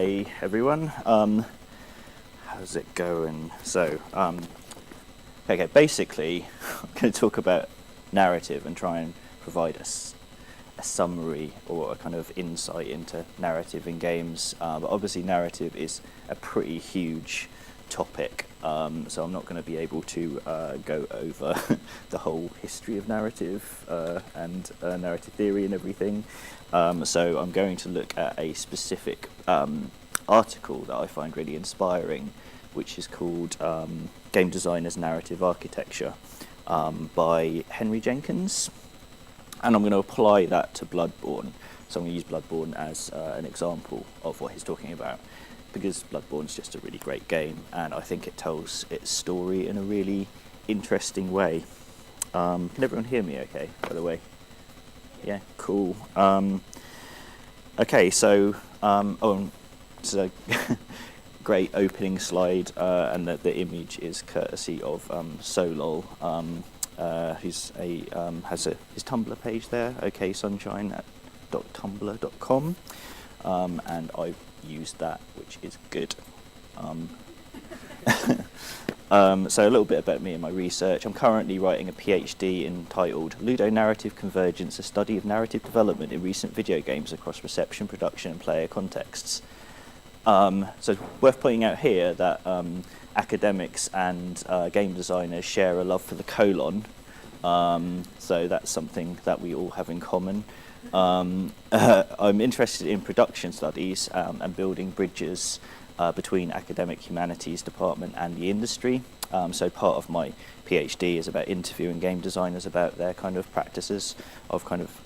Hey everyone, how's it going? So, okay, basically I'm going to talk about narrative and try and provide a summary or a kind of insight into narrative in games, but obviously narrative is a pretty huge topic, so I'm not going to be able to go over the whole history of narrative and narrative theory and everything. So I'm going to look at a specific article that I find really inspiring, which is called Game Designer's Narrative Architecture by Henry Jenkins. And I'm going to apply that to Bloodborne. So I'm going to use Bloodborne as an example of what he's talking about, because Bloodborne's just a really great game, and I think it tells its story in a really interesting way. Can everyone hear me okay, by the way? Yeah, cool. Okay, so it's a great opening slide, and the image is courtesy of Solol, who's has his Tumblr page there, oksunshine@tumblr.com, and I've used that, which is good. So a little bit about me and my research. I'm currently writing a PhD entitled Ludonarrative Convergence, a study of narrative development in recent video games across reception, production and player contexts. So it's worth pointing out here that academics and game designers share a love for the colon, so that's something that we all have in common. I'm interested in production studies and building bridges between academic humanities department and the industry. So part of my PhD is about interviewing game designers about their kind of practices of kind of,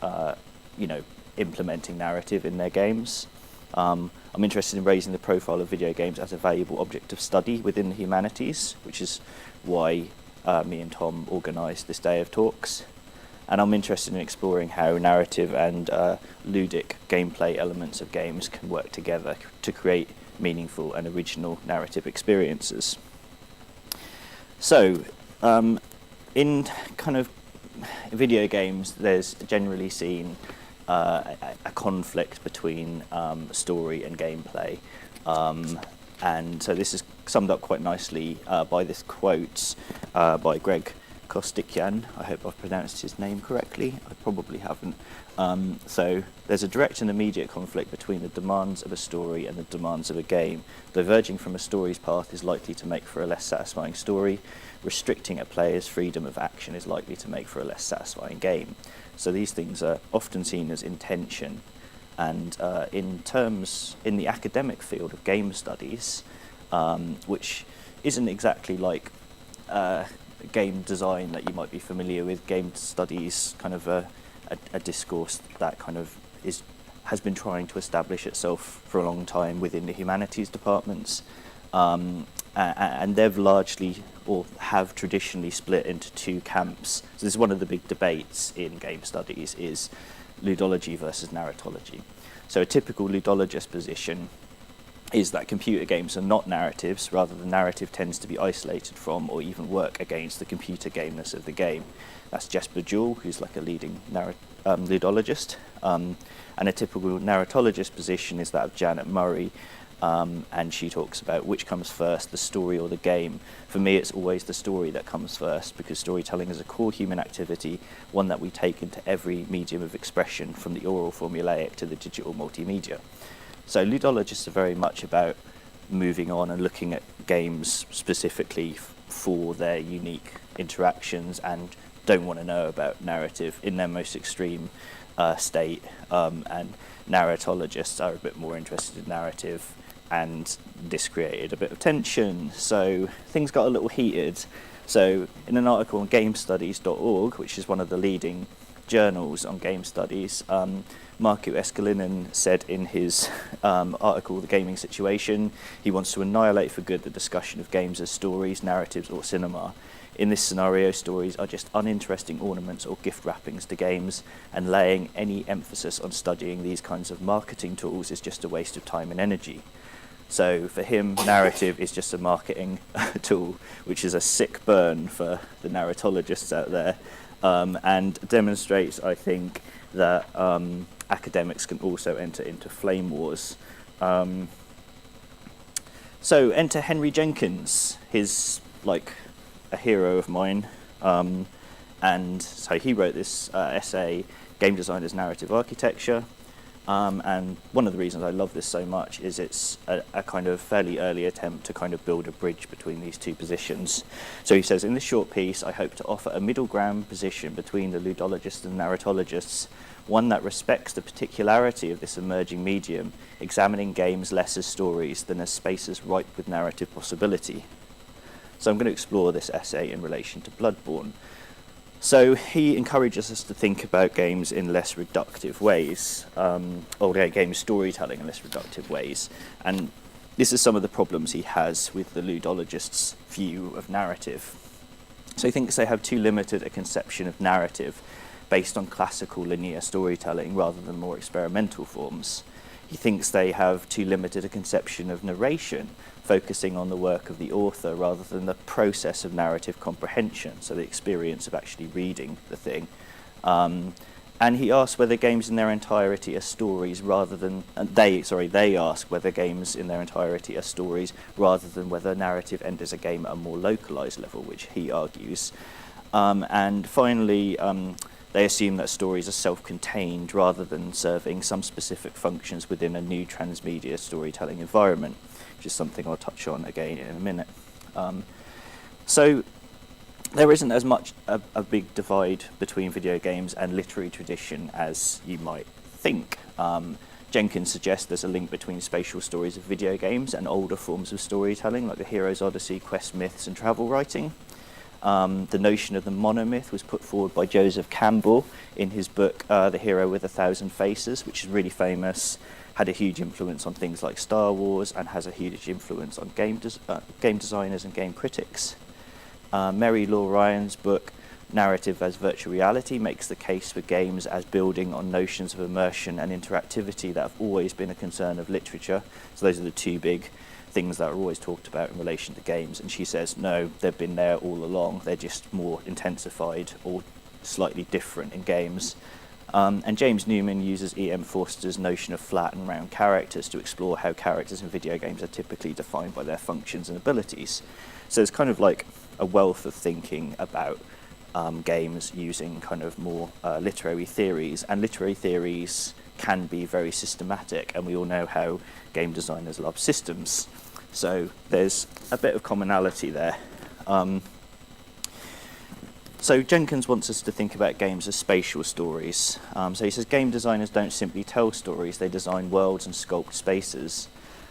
implementing narrative in their games. I'm interested in raising the profile of video games as a valuable object of study within the humanities, which is why me and Tom organised this day of talks. And I'm interested in exploring how narrative and ludic gameplay elements of games can work together to create meaningful and original narrative experiences. So, in kind of video games, there's generally seen a conflict between story and gameplay. And so this is summed up quite nicely by this quote by Greg Kostikyan. I hope I've pronounced his name correctly. I probably haven't. So there's a direct and immediate conflict between the demands of a story and the demands of a game. Diverging from a story's path is likely to make for a less satisfying story. Restricting a player's freedom of action is likely to make for a less satisfying game. So these things are often seen as in tension. And in the academic field of game studies, which isn't exactly like game design that you might be familiar with. Game studies, kind of a discourse that kind of has been trying to establish itself for a long time within the humanities departments, and they've largely or have traditionally split into two camps. So this is one of the big debates in game studies, is ludology versus narratology. So a typical ludologist position is that computer games are not narratives, rather the narrative tends to be isolated from or even work against the computer gameness of the game. That's Jesper Juhl, who's like a leading ludologist. And a typical narratologist position is that of Janet Murray, and she talks about which comes first, the story or the game. For me, it's always the story that comes first, because storytelling is a core human activity, one that we take into every medium of expression, from the oral formulaic to the digital multimedia. So ludologists are very much about moving on and looking at games specifically for their unique interactions, and don't want to know about narrative in their most extreme state. And narratologists are a bit more interested in narrative, and this created a bit of tension. So things got a little heated. So in an article on gamestudies.org, which is one of the leading journals on game studies, Markku Eskelinen said in his article, The Gaming Situation, he wants to annihilate for good the discussion of games as stories, narratives or cinema. In this scenario, stories are just uninteresting ornaments or gift wrappings to games, and laying any emphasis on studying these kinds of marketing tools is just a waste of time and energy. So for him, narrative is just a marketing tool, which is a sick burn for the narratologists out there, and demonstrates, I think, that academics can also enter into flame wars. So enter Henry Jenkins. He's like a hero of mine. And so he wrote this essay, Game Designer's Narrative Architecture. And one of the reasons I love this so much is it's a kind of fairly early attempt to kind of build a bridge between these two positions. So he says, in this short piece, I hope to offer a middle ground position between the ludologists and narratologists, one that respects the particularity of this emerging medium, examining games less as stories than as spaces ripe with narrative possibility. So I'm going to explore this essay in relation to Bloodborne. So he encourages us to think about games in less reductive ways, or game storytelling in less reductive ways. And this is some of the problems he has with the ludologist's view of narrative. So he thinks they have too limited a conception of narrative based on classical linear storytelling rather than more experimental forms. He thinks they have too limited a conception of narration, focusing on the work of the author rather than the process of narrative comprehension, so the experience of actually reading the thing. And he asks whether games in their entirety are stories rather than, they ask whether games in their entirety are stories rather than whether narrative enters a game at a more localized level, which he argues. And finally, they assume that stories are self-contained rather than serving some specific functions within a new transmedia storytelling environment, which is something I'll touch on again in a minute. So there isn't as much a big divide between video games and literary tradition as you might think. Jenkins suggests there's a link between spatial stories of video games and older forms of storytelling, like the Hero's Odyssey, quest myths, and travel writing. The notion of the monomyth was put forward by Joseph Campbell in his book, The Hero with a Thousand Faces, which is really famous, had a huge influence on things like Star Wars, and has a huge influence on game designers and game critics. Mary Law Ryan's book, Narrative as Virtual Reality, makes the case for games as building on notions of immersion and interactivity that have always been a concern of literature. So those are the two big things that are always talked about in relation to games, and she says no, they've been there all along, they're just more intensified or slightly different in games. And James Newman uses E.M. Forster's notion of flat and round characters to explore how characters in video games are typically defined by their functions and abilities. So it's kind of like a wealth of thinking about games using kind of more literary theories, and literary theories can be very systematic, and we all know how game designers love systems. So there's a bit of commonality there. So Jenkins wants us to think about games as spatial stories. So he says game designers don't simply tell stories, they design worlds and sculpt spaces.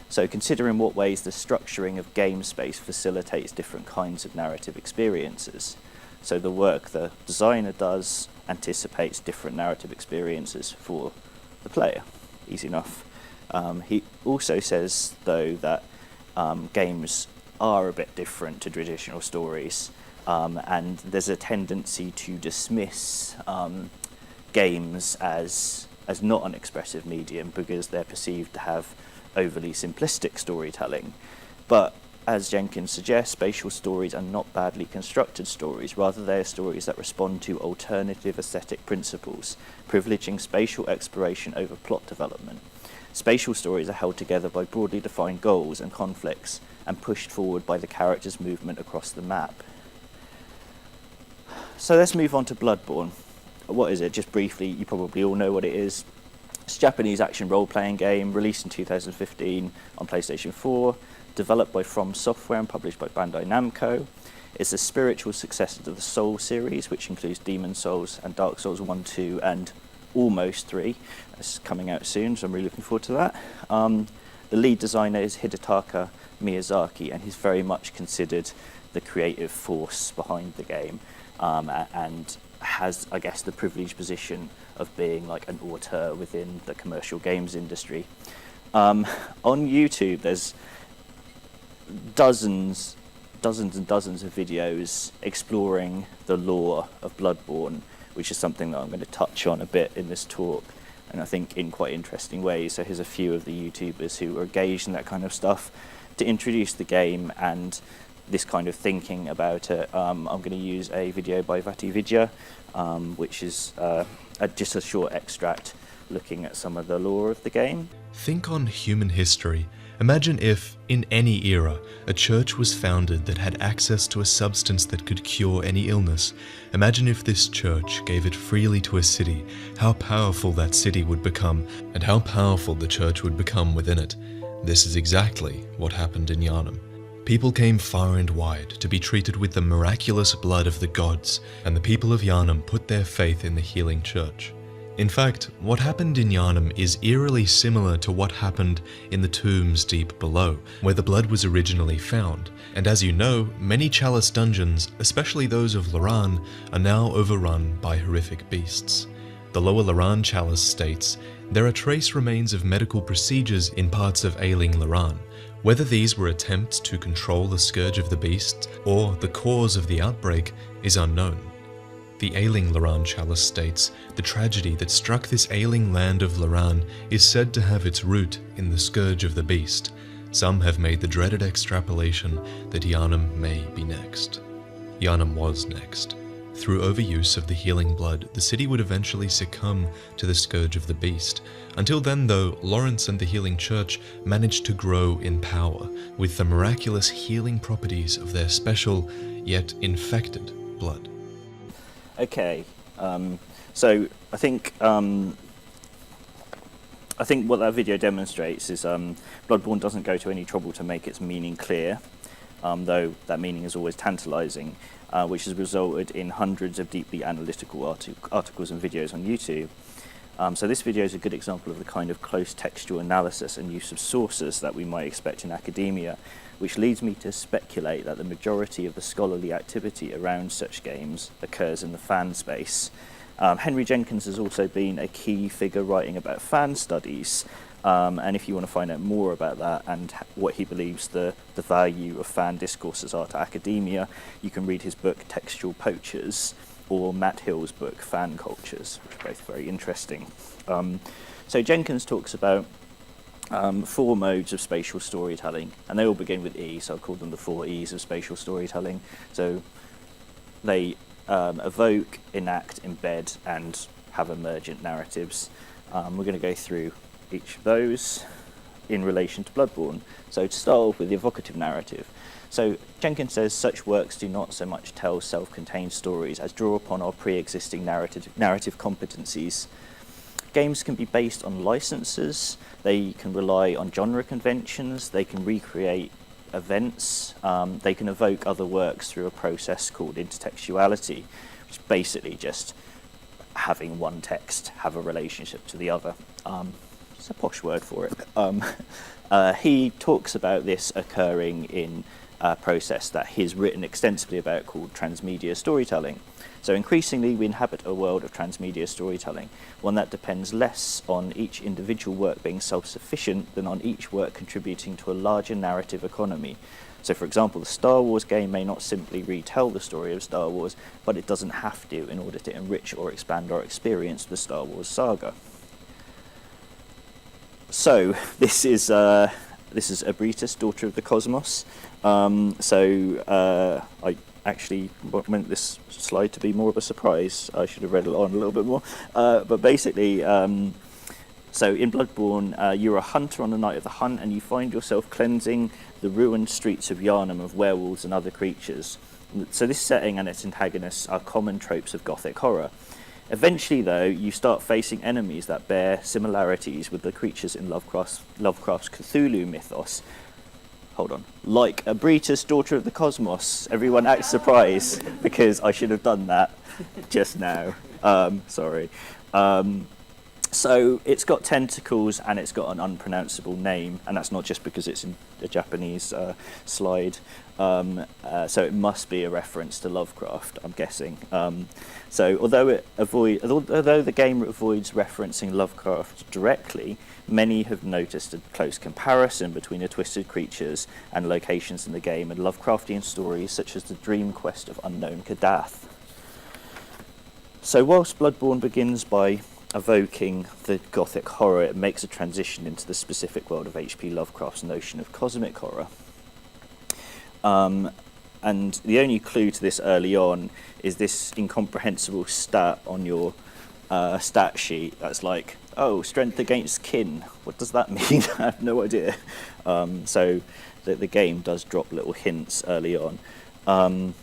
So consider in what ways the structuring of game space facilitates different kinds of narrative experiences. So the work the designer does anticipates different narrative experiences for the player. Easy enough. He also says, though, that games are a bit different to traditional stories, and there's a tendency to dismiss games as not an expressive medium because they're perceived to have overly simplistic storytelling. But as Jenkins suggests, spatial stories are not badly constructed stories, rather they are stories that respond to alternative aesthetic principles, privileging spatial exploration over plot development. Spatial stories are held together by broadly defined goals and conflicts, and pushed forward by the character's movement across the map. So let's move on to Bloodborne. What is it? Just briefly, you probably all know what it is. It's a Japanese action role-playing game released in 2015 on PlayStation 4, developed by From Software and published by Bandai Namco. It's a spiritual successor to the Soul series, which includes Demon Souls and Dark Souls 1, 2, and almost 3. It's coming out soon, so I'm really looking forward to that. The lead designer is Hidetaka Miyazaki, and he's very much considered the creative force behind the game, and has, I guess, the privileged position of being like an auteur within the commercial games industry. On YouTube, there's dozens and dozens of videos exploring the lore of Bloodborne, which is something that I'm going to touch on a bit in this talk, and I think in quite interesting ways. So here's a few of the YouTubers who are engaged in that kind of stuff to introduce the game and this kind of thinking about it. I'm going to use a video by Vati which is just a short extract looking at some of the lore of the game. Think on human history Imagine if, in any era, a church was founded that had access to a substance that could cure any illness. Imagine if this church gave it freely to a city, how powerful that city would become, and how powerful the church would become within it. This is exactly what happened in Yharnam. People came far and wide to be treated with the miraculous blood of the gods, and the people of Yharnam put their faith in the healing church. In fact, what happened in Yharnam is eerily similar to what happened in the tombs deep below, where the blood was originally found. And as you know, many Chalice dungeons, especially those of Loran, are now overrun by horrific beasts. The Lower Loran Chalice states, there are trace remains of medical procedures in parts of ailing Loran. Whether these were attempts to control the scourge of the beast, or the cause of the outbreak, is unknown. The ailing Loran Chalice states, the tragedy that struck this ailing land of Loran is said to have its root in the scourge of the beast. Some have made the dreaded extrapolation that Yharnam may be next. Yharnam was next. Through overuse of the healing blood, the city would eventually succumb to the scourge of the beast. Until then, though, Lawrence and the healing church managed to grow in power with the miraculous healing properties of their special, yet infected, blood. Okay, so I think what that video demonstrates is Bloodborne doesn't go to any trouble to make its meaning clear, though that meaning is always tantalizing, which has resulted in hundreds of deeply analytical articles and videos on YouTube. So this video is a good example of the kind of close textual analysis and use of sources that we might expect in academia, which leads me to speculate that the majority of the scholarly activity around such games occurs in the fan space. Henry Jenkins has also been a key figure writing about fan studies, and if you want to find out more about that and what he believes the value of fan discourses are to academia, you can read his book Textual Poachers, or Matt Hill's book Fan Cultures, which are both very interesting. So Jenkins talks about 4 modes of spatial storytelling, and they all begin with E, so I'll call them the 4 E's of spatial storytelling. So they evoke, enact, embed, and have emergent narratives. We're going to go through each of those in relation to Bloodborne. So to start off with the evocative narrative. So Jenkins says such works do not so much tell self-contained stories as draw upon our pre-existing narrative competencies. Games can be based on licenses, they can rely on genre conventions, they can recreate events, they can evoke other works through a process called intertextuality, which is basically just having one text have a relationship to the other. It's a posh word for it. He talks about this occurring in a process that he's written extensively about called transmedia storytelling. So increasingly we inhabit a world of transmedia storytelling, one that depends less on each individual work being self-sufficient than on each work contributing to a larger narrative economy. So for example, the Star Wars game may not simply retell the story of Star Wars, but it doesn't have to in order to enrich or expand our experience of the Star Wars saga. So this is Abritus, Daughter of the Cosmos. I actually meant this slide to be more of a surprise. I should have read it on a little bit more. But basically, so in Bloodborne, you're a hunter on the night of the hunt, and you find yourself cleansing the ruined streets of Yharnam of werewolves and other creatures. So this setting and its antagonists are common tropes of Gothic horror. Eventually, though, you start facing enemies that bear similarities with the creatures in Lovecraft's Cthulhu mythos. Hold on. Like Abritus, Daughter of the Cosmos. Everyone acts surprised because I should have done that just now. Sorry. So it's got tentacles and it's got an unpronounceable name, and that's not just because it's in a Japanese slide. So it must be a reference to Lovecraft, I'm guessing. So although the game avoids referencing Lovecraft directly, many have noticed a close comparison between the twisted creatures and locations in the game and Lovecraftian stories such as the dream quest of unknown Kadath. So whilst Bloodborne begins by evoking the Gothic horror, it makes a transition into the specific world of H.P. Lovecraft's notion of cosmic horror. And the only clue to this early on is this incomprehensible stat on your stat sheet that's like, oh, strength against kin. What does that mean? I have no idea. So the game does drop little hints early on.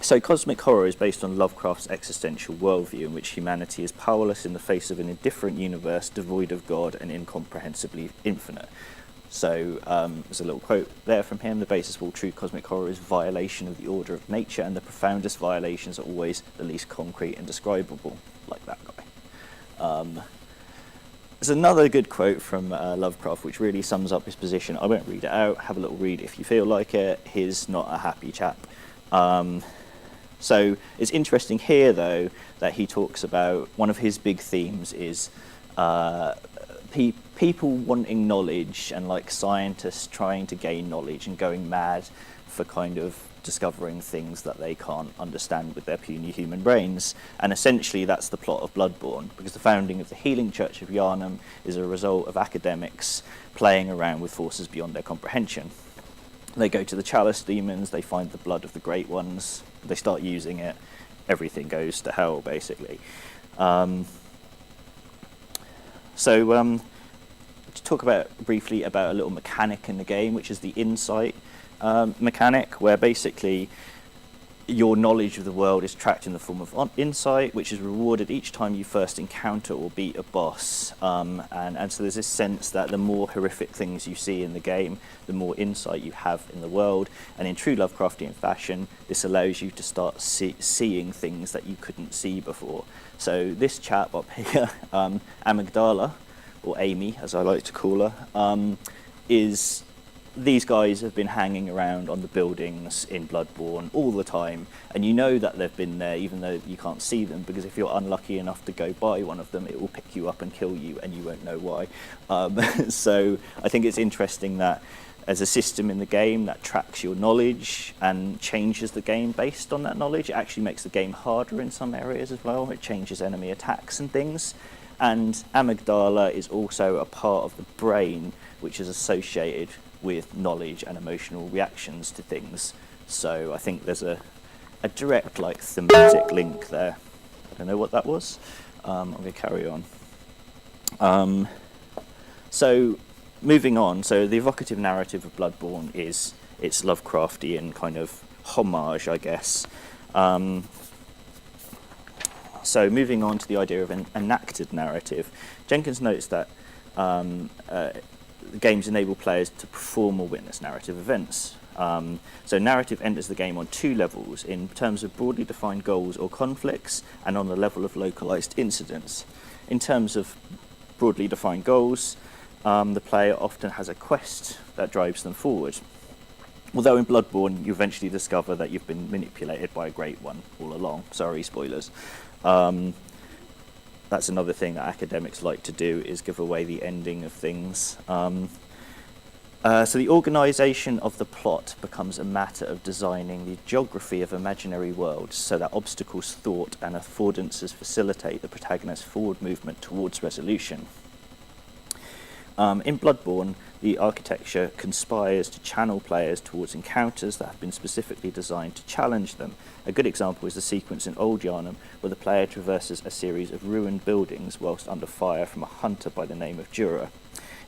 So cosmic horror is based on Lovecraft's existential worldview in which humanity is powerless in the face of an indifferent universe devoid of God and incomprehensibly infinite. So there's a little quote there from him: the basis of all true cosmic horror is violation of the order of nature, and the profoundest violations are always the least concrete and describable, like that guy. There's another good quote from Lovecraft which really sums up his position. I won't read it out, have a little read if you feel like it. He's not a happy chap. So it's interesting here, though, that he talks about one of his big themes is people wanting knowledge and like scientists trying to gain knowledge and going mad for kind of discovering things that they can't understand with their puny human brains. And essentially that's the plot of Bloodborne, because the founding of the Healing Church of Yharnam is a result of academics playing around with forces beyond their comprehension. They go to the Chalice demons, they find the blood of the Great Ones, they start using it, everything goes to hell, basically. To talk briefly about a little mechanic in the game, which is the insight mechanic, where basically your knowledge of the world is tracked in the form of insight, which is rewarded each time you first encounter or beat a boss. And so there's this sense that the more horrific things you see in the game, the more insight you have in the world. And in true Lovecraftian fashion, this allows you to start seeing things that you couldn't see before. So this chap up here, Amygdala, or Amy, as I like to call her, these guys have been hanging around on the buildings in Bloodborne all the time, and you know that they've been there even though you can't see them, because if you're unlucky enough to go by one of them, it will pick you up and kill you, and you won't know why. So I think it's interesting that as a system in the game that tracks your knowledge and changes the game based on that knowledge, it actually makes the game harder in some areas as well. It changes enemy attacks and things. And amygdala is also a part of the brain which is associated with knowledge and emotional reactions to things. So I think there's a direct thematic link there. I don't know what that was. I'm going to carry on. So moving on, so the evocative narrative of Bloodborne is its Lovecraftian kind of homage, I guess. So moving on to the idea of an enacted narrative, Jenkins notes that games enable players to perform or witness narrative events. So narrative enters the game on two levels, in terms of broadly defined goals or conflicts, and on the level of localized incidents. In terms of broadly defined goals, the player often has a quest that drives them forward. Although in Bloodborne, you eventually discover that you've been manipulated by a Great One all along. Sorry, spoilers. That's another thing that academics like to do, is give away the ending of things. So the organisation of the plot becomes a matter of designing the geography of imaginary worlds so that obstacles thought and affordances facilitate the protagonist's forward movement towards resolution. In Bloodborne, the architecture conspires to channel players towards encounters that have been specifically designed to challenge them. A good example is the sequence in Old Yharnam, where the player traverses a series of ruined buildings whilst under fire from a hunter by the name of Jura.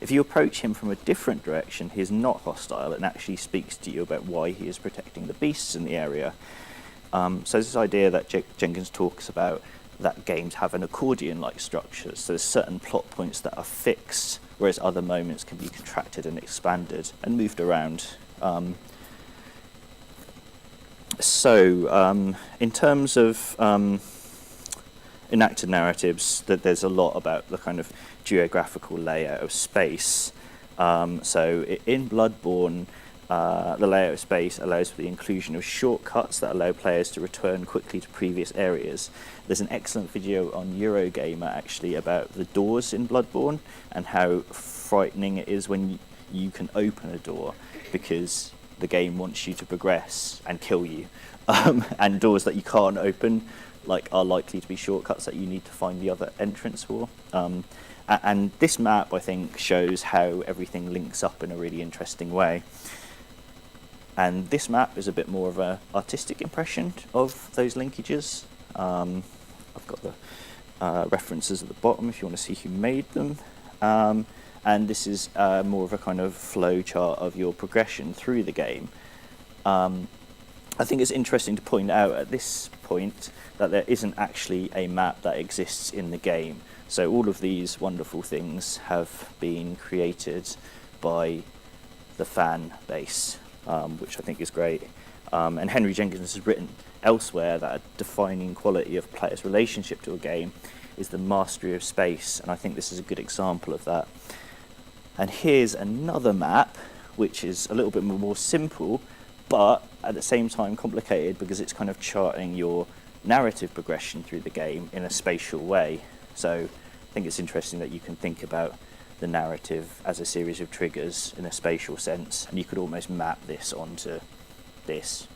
If you approach him from a different direction, he is not hostile and actually speaks to you about why he is protecting the beasts in the area. So this idea that Jenkins talks about, that games have an accordion-like structure, so there's certain plot points that are fixed, whereas other moments can be contracted and expanded and moved around. In terms of enacted narratives, there's a lot about the kind of geographical layout of space. So in Bloodborne, the layout of space allows for the inclusion of shortcuts that allow players to return quickly to previous areas. There's an excellent video on Eurogamer actually about the doors in Bloodborne and how frightening it is when you can open a door, because the game wants you to progress and kill you. And doors that you can't open are likely to be shortcuts that you need to find the other entrance for. And this map, I think, shows how everything links up in a really interesting way. And this map is a bit more of an artistic impression of those linkages. I've got the references at the bottom if you want to see who made them. and this is more of a kind of flow chart of your progression through the game. I think it's interesting to point out at this point that there isn't actually a map that exists in the game. So all of these wonderful things have been created by the fan base, which I think is great. And Henry Jenkins has written elsewhere that a defining quality of players' relationship to a game is the mastery of space, and I think this is a good example of that. And here's another map, which is a little bit more simple, but at the same time complicated because it's kind of charting your narrative progression through the game in a spatial way. So I think it's interesting that you can think about the narrative as a series of triggers in a spatial sense, and you could almost map this onto this.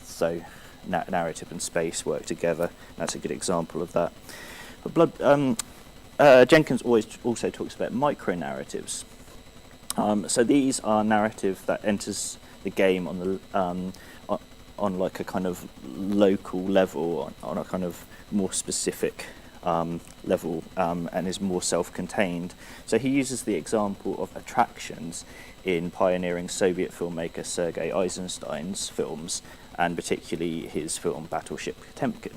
So narrative and space work together. That's a good example of that. But Jenkins also talks about micronarratives. So these are narrative that enters the game on the on like a kind of local level, on a kind of more specific level, and is more self-contained. So he uses the example of attractions in pioneering Soviet filmmaker Sergei Eisenstein's films, and particularly his film Battleship Potemkin.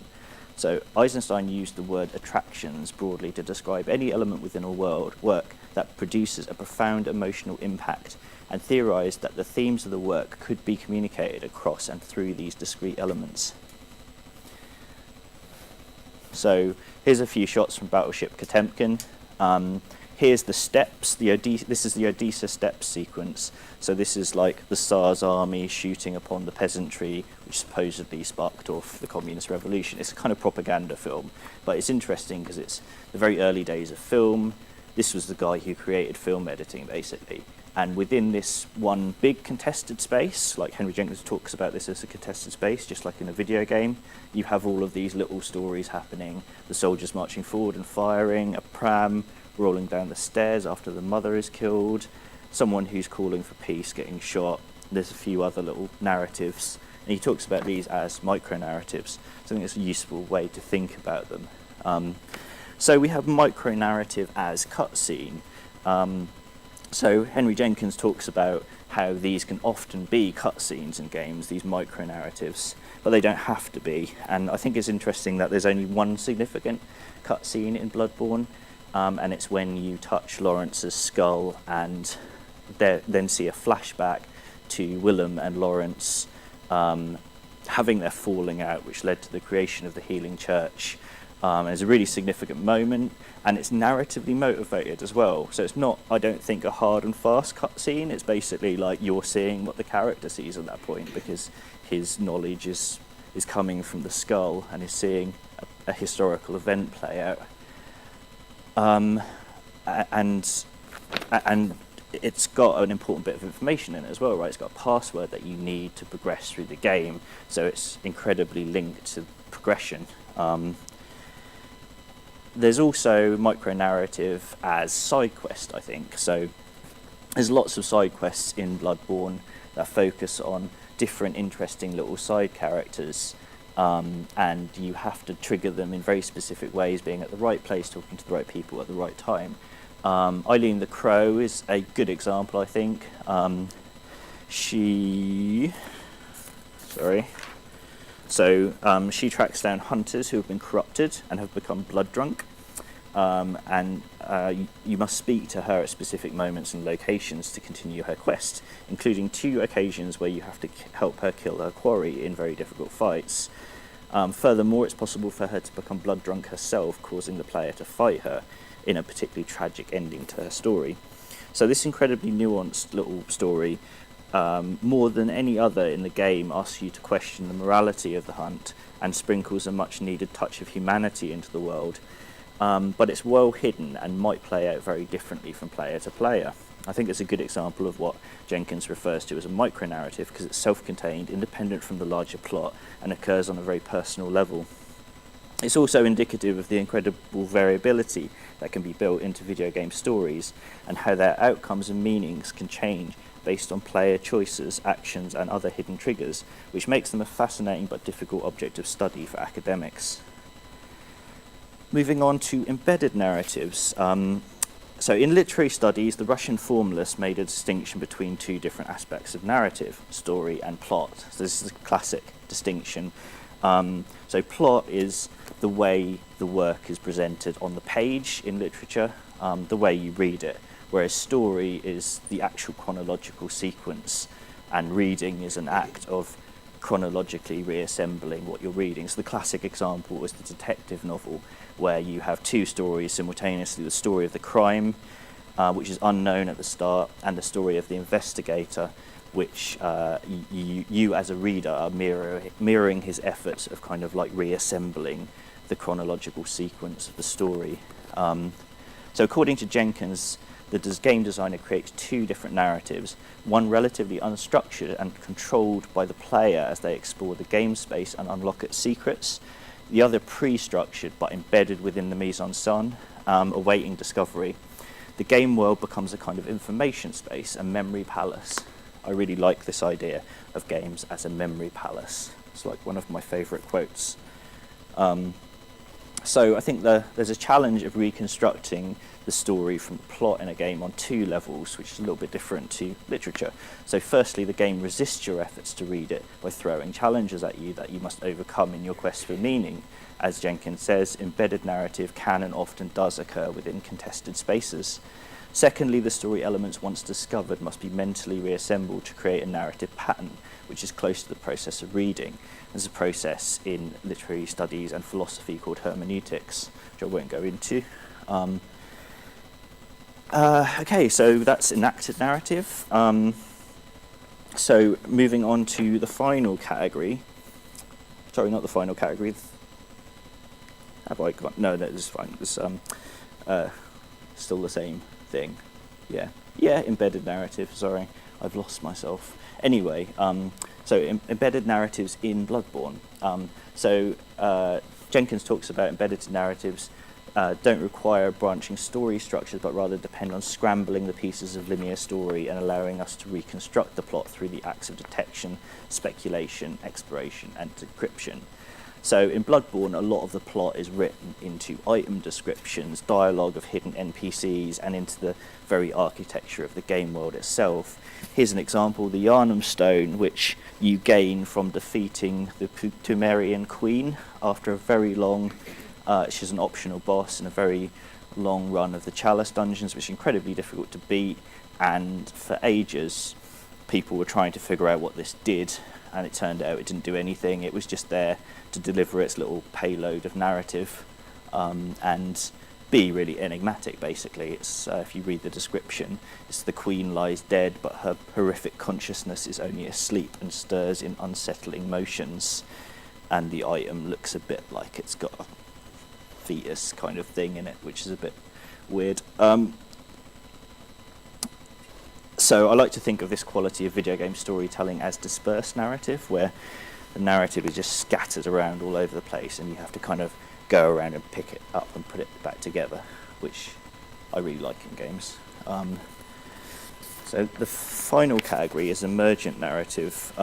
So Eisenstein used the word attractions broadly to describe any element within a work that produces a profound emotional impact, and theorized that the themes of the work could be communicated across and through these discrete elements. So here's a few shots from Battleship Potemkin. Here's the steps. This is the Odessa steps sequence. So this is like the Tsar's army shooting upon the peasantry, which supposedly sparked off the communist revolution. It's a kind of propaganda film, but it's interesting because it's the very early days of film. This was the guy who created film editing, basically. And within this one big contested space, like Henry Jenkins talks about this as a contested space, just like in a video game, you have all of these little stories happening. The soldiers marching forward and firing, a pram rolling down the stairs after the mother is killed, someone who's calling for peace getting shot. There's a few other little narratives, and he talks about these as micronarratives. So I think it's a useful way to think about them. So we have micronarrative as cutscene. So Henry Jenkins talks about how these can often be cutscenes in games, these micronarratives, but they don't have to be. And I think it's interesting that there's only one significant cutscene in Bloodborne, and it's when you touch Lawrence's skull and then see a flashback to Willem and Lawrence having their falling out, which led to the creation of the Healing Church. It's a really significant moment, and it's narratively motivated as well. So it's not, I don't think, a hard and fast cutscene. It's basically like you're seeing what the character sees at that point, because his knowledge is coming from the skull and is seeing a historical event play out. And it's got an important bit of information in it as well, right? It's got a password that you need to progress through the game, so it's incredibly linked to progression. There's also micronarrative as side quest, I think. So there's lots of side quests in Bloodborne that focus on different interesting little side characters, and you have to trigger them in very specific ways, being at the right place, talking to the right people at the right time. Eileen the Crow is a good example, I think. She tracks down hunters who have been corrupted and have become blood drunk, and you must speak to her at specific moments and locations to continue her quest, including 2 occasions where you have to help her kill her quarry in very difficult fights. Furthermore, it's possible for her to become blood drunk herself, causing the player to fight her in a particularly tragic ending to her story. So this incredibly nuanced little story, more than any other in the game, asks you to question the morality of the hunt and sprinkles a much needed touch of humanity into the world. But it's well hidden and might play out very differently from player to player. I think it's a good example of what Jenkins refers to as a micronarrative, because it's self-contained, independent from the larger plot, and occurs on a very personal level. It's also indicative of the incredible variability that can be built into video game stories, and how their outcomes and meanings can change based on player choices, actions, and other hidden triggers, which makes them a fascinating but difficult object of study for academics. Moving on to embedded narratives. So in literary studies, the Russian formalists made a distinction between two different aspects of narrative, story and plot. So this is a classic distinction. So plot is the way the work is presented on the page in literature, the way you read it, whereas story is the actual chronological sequence, and reading is an act of chronologically reassembling what you're reading. So the classic example was the detective novel, where you have two stories simultaneously: the story of the crime, which is unknown at the start, and the story of the investigator, which you as a reader are mirroring his efforts of kind of like reassembling the chronological sequence of the story. So according to Jenkins, the game designer creates two different narratives, one relatively unstructured and controlled by the player as they explore the game space and unlock its secrets, the other pre-structured but embedded within the mise-en-scène, awaiting discovery. The game world becomes a kind of information space, a memory palace. I really like this idea of games as a memory palace. It's like one of my favourite quotes. So I think there's a challenge of reconstructing the story from the plot in a game on two levels, which is a little bit different to literature. So firstly, the game resists your efforts to read it by throwing challenges at you that you must overcome in your quest for meaning. As Jenkins says, embedded narrative can and often does occur within contested spaces. Secondly, the story elements once discovered must be mentally reassembled to create a narrative pattern, which is close to the process of reading. There's a process in literary studies and philosophy called hermeneutics, which I won't go into. Okay, so that's enacted narrative. So moving on to the final category. Sorry, not the final category. Have I got? No, this is fine. It's still the same thing. Yeah, embedded narrative. Sorry, I've lost myself. Anyway, so embedded narratives in Bloodborne. Jenkins talks about embedded narratives don't require branching story structures, but rather depend on scrambling the pieces of linear story and allowing us to reconstruct the plot through the acts of detection, speculation, exploration, and decryption. So in Bloodborne, a lot of the plot is written into item descriptions, dialogue of hidden NPCs, and into the very architecture of the game world itself. Here's an example: the Yharnam Stone, which you gain from defeating the Pthumerian Queen after a very long, she's an optional boss in a very long run of the Chalice dungeons, which is incredibly difficult to beat, and for ages people were trying to figure out what this did, and it turned out it didn't do anything. It was just there to deliver its little payload of narrative and be really enigmatic, basically. It's if you read the description, it's the queen lies dead, but her horrific consciousness is only asleep and stirs in unsettling motions, and the item looks a bit like it's got a fetus kind of thing in it, which is a bit weird. So I like to think of this quality of video game storytelling as dispersed narrative, where the narrative is just scattered around all over the place and you have to kind of go around and pick it up and put it back together, which I really like in games. So the final category is emergent narrative.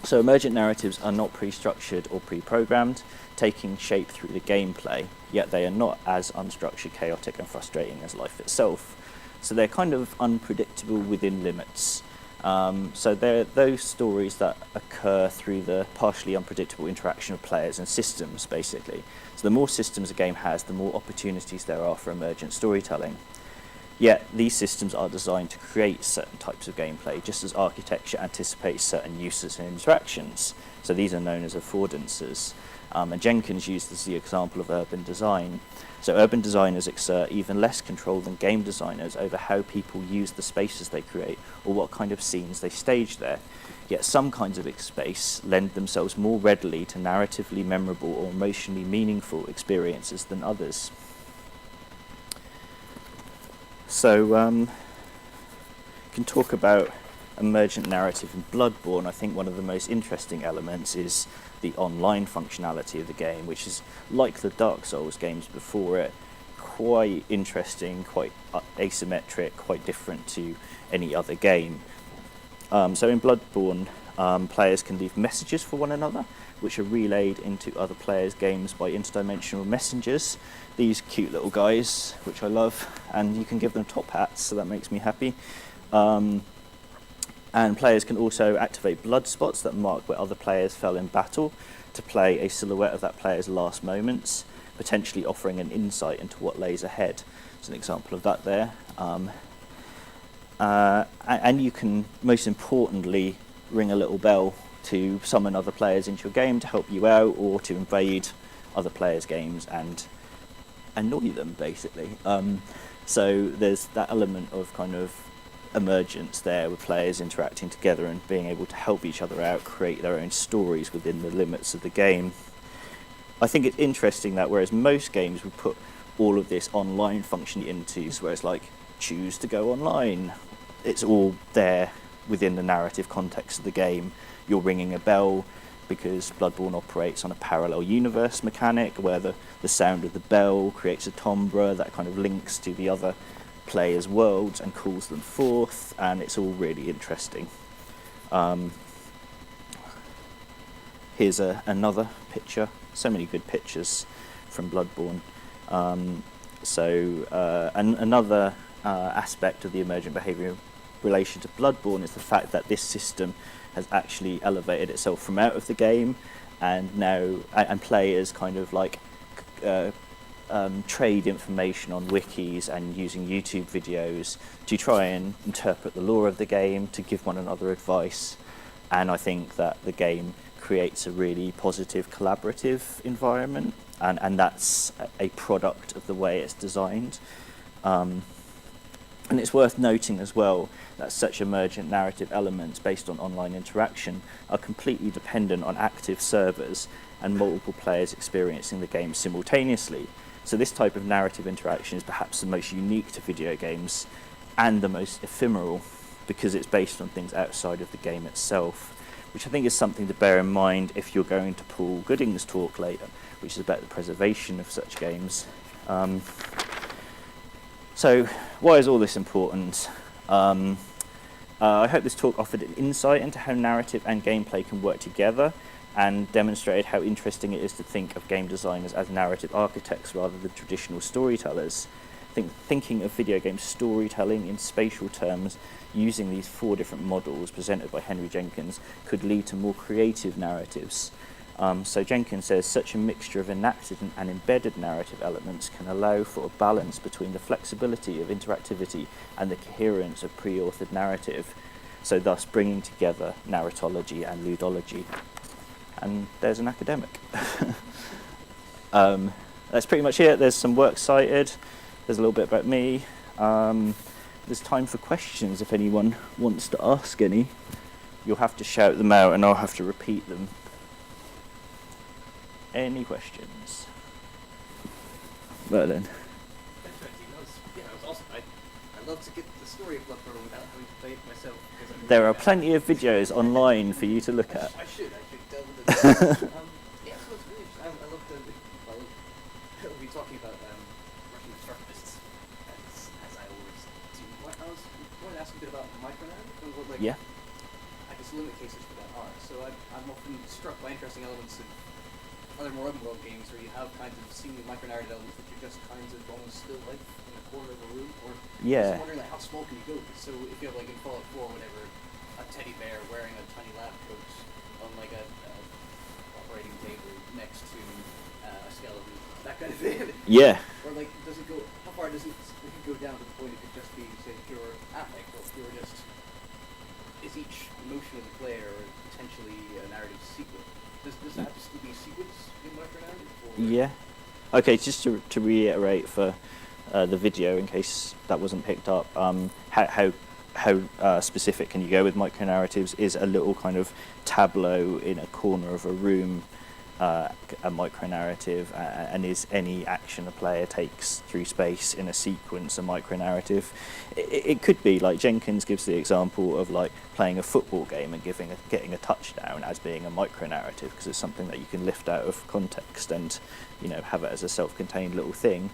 So emergent narratives are not pre-structured or pre-programmed, taking shape through the gameplay, yet they are not as unstructured, chaotic and frustrating as life itself. So they're kind of unpredictable within limits. So they're those stories that occur through the partially unpredictable interaction of players and systems, basically. So the more systems a game has, the more opportunities there are for emergent storytelling. Yet these systems are designed to create certain types of gameplay, just as architecture anticipates certain uses and interactions. So these are known as affordances. And Jenkins uses the example of urban design. So urban designers exert even less control than game designers over how people use the spaces they create or what kind of scenes they stage there. Yet some kinds of space lend themselves more readily to narratively memorable or emotionally meaningful experiences than others. So you can talk about emergent narrative in Bloodborne. I think one of the most interesting elements is the online functionality of the game, which is like the Dark Souls games before it, quite interesting, quite asymmetric, quite different to any other game. So in Bloodborne, Players can leave messages for one another, which are relayed into other players' games by interdimensional messengers. These cute little guys, which I love, and you can give them top hats, so that makes me happy. And players can also activate blood spots that mark where other players fell in battle to play a silhouette of that player's last moments, potentially offering an insight into what lays ahead. There's an example of that there. And you can, most importantly, ring a little bell to summon other players into your game to help you out, or to invade other players' games and annoy them, basically. So there's that element of kind of emergence there, with players interacting together and being able to help each other out, create their own stories within the limits of the game. I think it's interesting that whereas most games would put all of this online function into, where it's like, choose to go online, it's all there within the narrative context of the game. You're ringing a bell because Bloodborne operates on a parallel universe mechanic where the sound of the bell creates a timbre that kind of links to the other players' worlds and calls them forth, and it's all really interesting. Here's another picture. So many good pictures from Bloodborne. Another aspect of the emergent behaviour in relation to Bloodborne is the fact that this system has actually elevated itself from out of the game, and now players kind of like trade information on wikis and using YouTube videos to try and interpret the lore of the game, to give one another advice. And I think that the game creates a really positive collaborative environment, and that's a product of the way it's designed. And it's worth noting as well that such emergent narrative elements based on online interaction are completely dependent on active servers and multiple players experiencing the game simultaneously. So this type of narrative interaction is perhaps the most unique to video games and the most ephemeral, because it's based on things outside of the game itself, which I think is something to bear in mind if you're going to Paul Gooding's talk later, which is about the preservation of such games. So why is all this important? I hope this talk offered an insight into how narrative and gameplay can work together, and demonstrated how interesting it is to think of game designers as narrative architects rather than traditional storytellers. Thinking of video game storytelling in spatial terms using these 4 different models presented by Henry Jenkins could lead to more creative narratives. So Jenkins says such a mixture of enacted and embedded narrative elements can allow for a balance between the flexibility of interactivity and the coherence of pre-authored narrative, so thus bringing together narratology and ludology. And there's an academic. That's pretty much it. There's some work cited. There's a little bit about me. There's time for questions if anyone wants to ask any. You'll have to shout them out and I'll have to repeat them. Any questions? Well then. That was awesome. I'd love to get the story of Bloodborne without having to play it myself. There are plenty of videos online for you to look at. I should delve into that. Yeah, so it's really interesting. I love we'll be talking about Russian constructivists, as I always do. I wanted to ask a bit about micronarrative and what, Yeah. I guess, limit cases for that are. So I'm often struck by interesting elements of other more open world games where you have kind of seemingly micronarrative elements which are just kinds of almost still life in a corner of a room, or Yeah. I'm wondering like how small can you go? So if you have like in Fallout 4 or whatever, a teddy bear wearing a tiny lab coat on like a operating table next to a skeleton, that kind of thing. Yeah. Or like, does it go? How far does it go down to the point it could just be say pure affect, or pure just is each emotion of the player potentially a narrative sequence? Does this have to be a sequence in micronarrative? Yeah. Okay, just to reiterate for the video, in case that wasn't picked up, how specific can you go with micronarratives is a little kind of tableau in a corner of a room, a micronarrative, and is any action a player takes through space in a sequence a micronarrative. It could be, like Jenkins gives the example of like playing a football game and getting a touchdown as being a micronarrative, because it's something that you can lift out of context and have it as a self-contained little thing.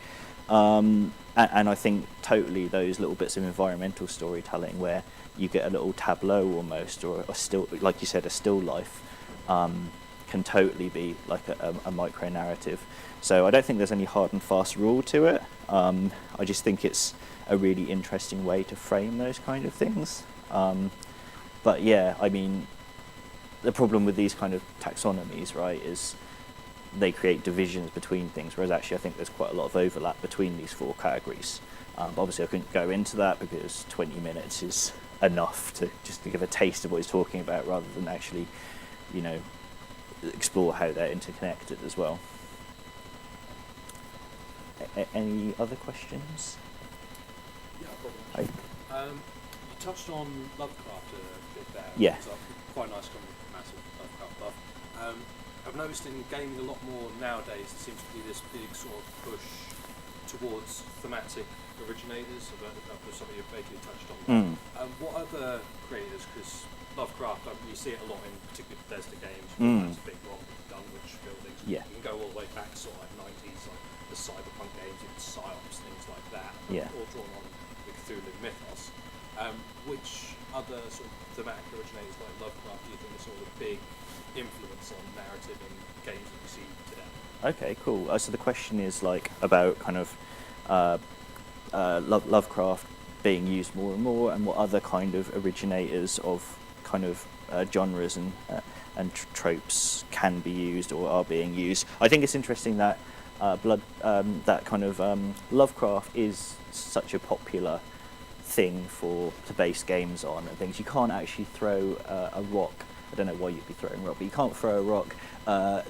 And I think totally those little bits of environmental storytelling where you get a little tableau almost, or a still, like you said, a still life, can totally be like a micro narrative. So I don't think there's any hard and fast rule to it. I just think it's a really interesting way to frame those kind of things. But yeah, I mean, the problem with these kind of taxonomies, right, is they create divisions between things, whereas actually I think there's quite a lot of overlap between these four categories. But obviously I couldn't go into that because 20 minutes is enough to just to give a taste of what he's talking about, rather than actually, you know, explore how they're interconnected as well. Any other questions? Yeah, probably. You touched on Lovecraft a bit there. Yeah. So quite nice, massive Lovecraft buff. I've noticed in gaming a lot more nowadays, there seems to be this big sort of push towards thematic originators. Something you've basically touched on. What other creators? Because Lovecraft, we see it a lot in particularly Bethesda games. That's a big rock, Dunwich buildings. Yeah. You can go all the way back sort of like 90s, like the cyberpunk games, even Psyops, things like that. Yeah. All drawn on the Cthulhu mythos. Which other sort of thematic originators like Lovecraft do you think are sort of a big influence on narrative in games that we see today? Okay, cool. So the question is like about kind of Lovecraft being used more and more, and what other kind of originators of kind of genres and tropes can be used or are being used. I think it's interesting that that kind of Lovecraft is such a popular thing to base games on and things. You can't actually throw a rock. I don't know why you'd be throwing a rock, but you can't throw a rock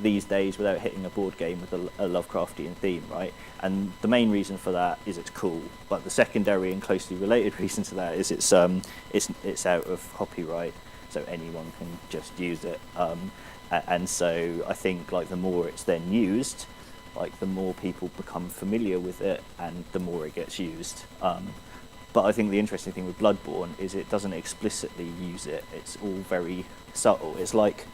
these days without hitting a board game with a Lovecraftian theme, right? And the main reason for that is it's cool, but the secondary and closely related reason to that is it's out of copyright, so anyone can just use it. And so I think like the more it's then used, like the more people become familiar with it, and the more it gets used. But I think the interesting thing with Bloodborne is it doesn't explicitly use it. It's all very subtle. It's like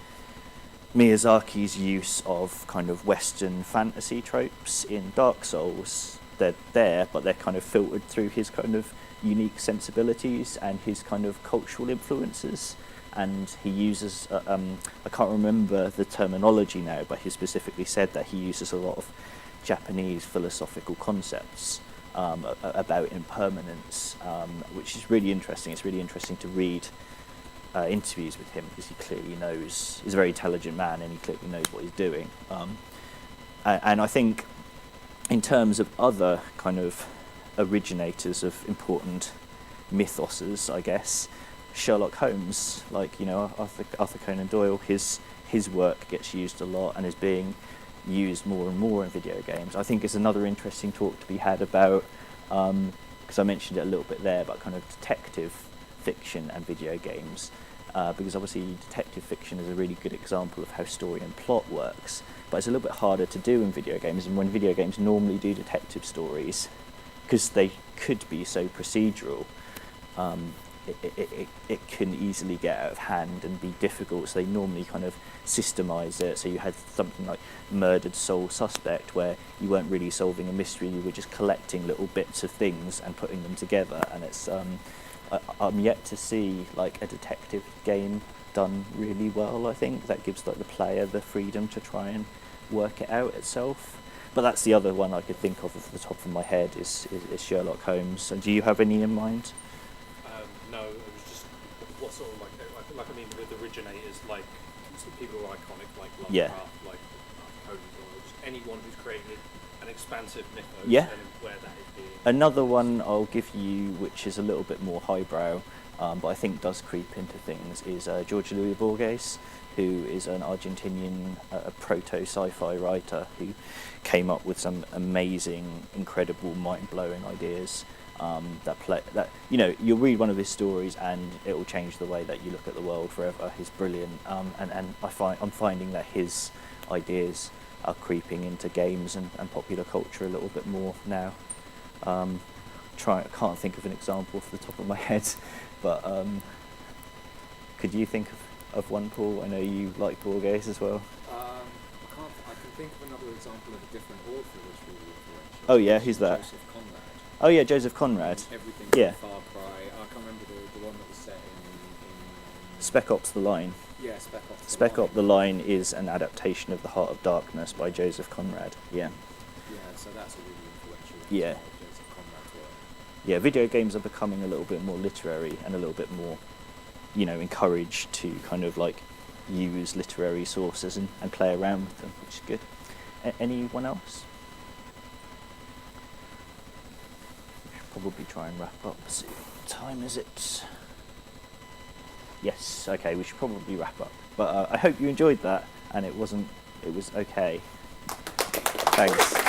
Miyazaki's use of kind of Western fantasy tropes in Dark Souls. They're there, but they're kind of filtered through his kind of unique sensibilities and his kind of cultural influences. And he uses, I can't remember the terminology now, but he specifically said that he uses a lot of Japanese philosophical concepts about impermanence, which is really interesting. It's really interesting to read interviews with him, because he clearly knows, he's a very intelligent man, and he clearly knows what he's doing. And I think in terms of other kind of originators of important mythoses, I guess, Sherlock Holmes, like, you know, Arthur Conan Doyle, his work gets used a lot and is being used more and more in video games. I think it's another interesting talk to be had about, because I mentioned it a little bit there, about kind of detective fiction and video games, because obviously detective fiction is a really good example of how story and plot works, but it's a little bit harder to do in video games. And when video games normally do detective stories, because they could be so procedural, it can easily get out of hand and be difficult, so they normally kind of systemize it. So you had something like Murdered Sole Suspect, where you weren't really solving a mystery, you were just collecting little bits of things and putting them together. And it's I'm yet to see like a detective game done really well. I think that gives like the player the freedom to try and work it out itself. But that's the other one I could think of off the top of my head is Sherlock Holmes. And do you have any in mind? No, it was just what sort of like I mean with originators, like people who are iconic, like Lovecraft, Yeah. like Conan Doyle, just anyone who's created an expansive mythos, Yeah. and where that is being. Another one I'll give you, which is a little bit more highbrow, but I think does creep into things, is Jorge Luis Borges, who is an Argentinian proto-sci-fi writer who came up with some amazing, incredible, mind-blowing ideas. That you know, you'll read one of his stories and it will change the way that you look at the world forever. He's brilliant, and I'm finding that his ideas are creeping into games and popular culture a little bit more now. I can't think of an example off the top of my head, but could you think of one, Paul? I know you like Borges as well. I can think of another example of a different author that's really influential. Oh yeah, who's that? Joseph Conrad. Oh yeah, Joseph Conrad. Everything Yeah. from Far Cry. I can't remember the one that was set in Spec Ops: The Line. yeah, Spec Ops. Spec Ops: The Line is an adaptation of The Heart of Darkness by Joseph Conrad. Yeah. Yeah, so that's a really influential Yeah. Joseph Conrad's work. Yeah, video games are becoming a little bit more literary and a little bit more, encouraged to kind of like use literary sources and play around with them, which is good. Anyone else? We should probably try and wrap up soon. What time is it? Yes, okay, we should probably wrap up. But I hope you enjoyed that and it was okay. Thanks.